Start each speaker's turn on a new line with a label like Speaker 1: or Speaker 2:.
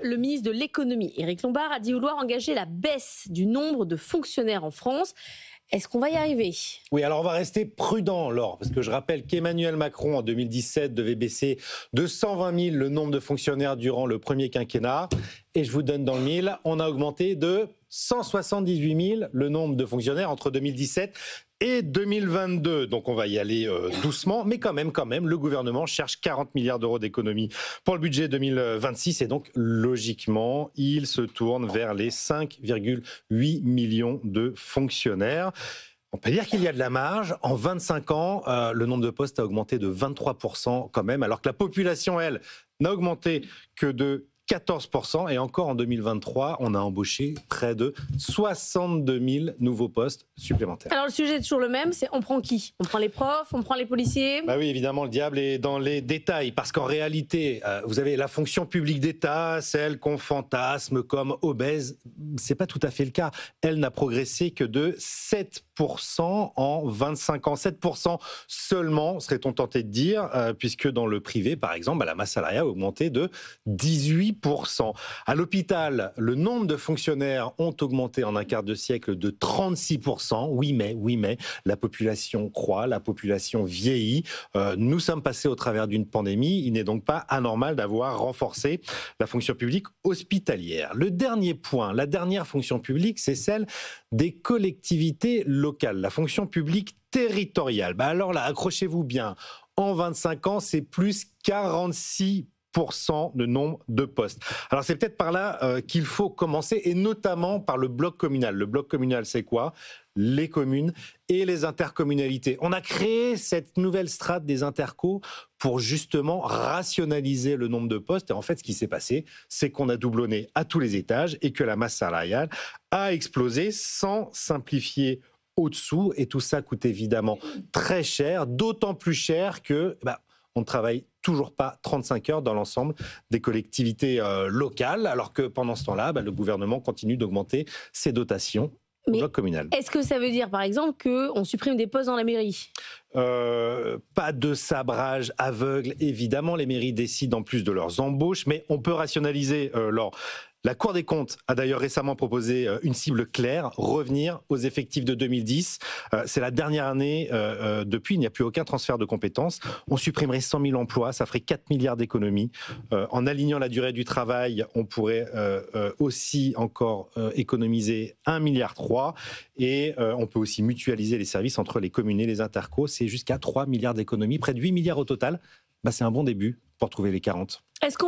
Speaker 1: le ministre de l'économie, Éric Lombard, a dit vouloir engager la baisse du nombre de fonctionnaires en France. Est-ce qu'on va y arriver ?
Speaker 2: Oui, alors on va rester prudent, Laure, parce que je rappelle qu'Emmanuel Macron, en 2017, devait baisser de 120 000 le nombre de fonctionnaires durant le premier quinquennat. Et je vous donne dans le mille, on a augmenté de 178 000 le nombre de fonctionnaires entre 2017 et 2022. Donc on va y aller doucement, mais quand même, le gouvernement cherche 40 milliards d'euros d'économies pour le budget 2026. Et donc, logiquement, il se tourne vers les 5,8 millions de fonctionnaires. On peut dire qu'il y a de la marge. En 25 ans, le nombre de postes a augmenté de 23% quand même, alors que la population, elle, n'a augmenté que de 14%. Et encore en 2023, on a embauché près de 62 000 nouveaux postes supplémentaires.
Speaker 1: Alors le sujet est toujours le même, c'est on prend qui ? On prend les profs, on prend les policiers ?
Speaker 2: Bah oui, évidemment, le diable est dans les détails. Parce qu'en réalité, vous avez la fonction publique d'État, celle qu'on fantasme comme obèse. C'est pas tout à fait le cas. Elle n'a progressé que de 7% en 25 ans. 7% seulement, serait-on tenté de dire, puisque dans le privé, par exemple, la masse salariale a augmenté de 18%. À l'hôpital, le nombre de fonctionnaires ont augmenté en un quart de siècle de 36%. Oui, mais la population croît, la population vieillit. Nous sommes passés au travers d'une pandémie. Il n'est donc pas anormal d'avoir renforcé la fonction publique hospitalière. Le dernier point, la dernière fonction publique, c'est celle des collectivités locales, la fonction publique territoriale. Alors là, accrochez-vous bien. En 25 ans, c'est plus 46% de nombre de postes. Alors c'est peut-être par là qu'il faut commencer, et notamment par le bloc communal. Le bloc communal, c'est quoi ? Les communes et les intercommunalités. On a créé cette nouvelle strate des intercos pour justement rationaliser le nombre de postes. Et en fait, ce qui s'est passé, c'est qu'on a doublonné à tous les étages et que la masse salariale a explosé sans simplifier au-dessous. Et tout ça coûte évidemment très cher, d'autant plus cher que on ne travaille toujours pas 35 heures dans l'ensemble des collectivités locales, alors que pendant ce temps-là, le gouvernement continue d'augmenter ses dotations au bloc communal.
Speaker 1: Est-ce que ça veut dire, par exemple, qu'on supprime des postes dans la mairie ?
Speaker 2: Pas de sabrage aveugle, évidemment, les mairies décident en plus de leurs embauches, mais on peut rationaliser, Laure. La Cour des comptes a d'ailleurs récemment proposé une cible claire, revenir aux effectifs de 2010. C'est la dernière année depuis, il n'y a plus aucun transfert de compétences. On supprimerait 100 000 emplois, ça ferait 4 milliards d'économies. En alignant la durée du travail, on pourrait aussi encore économiser 1,3 milliard. Et on peut aussi mutualiser les services entre les communes et les intercos. C'est jusqu'à 3 milliards d'économies, près de 8 milliards au total. C'est un bon début pour trouver les 40.
Speaker 1: Est-ce qu'on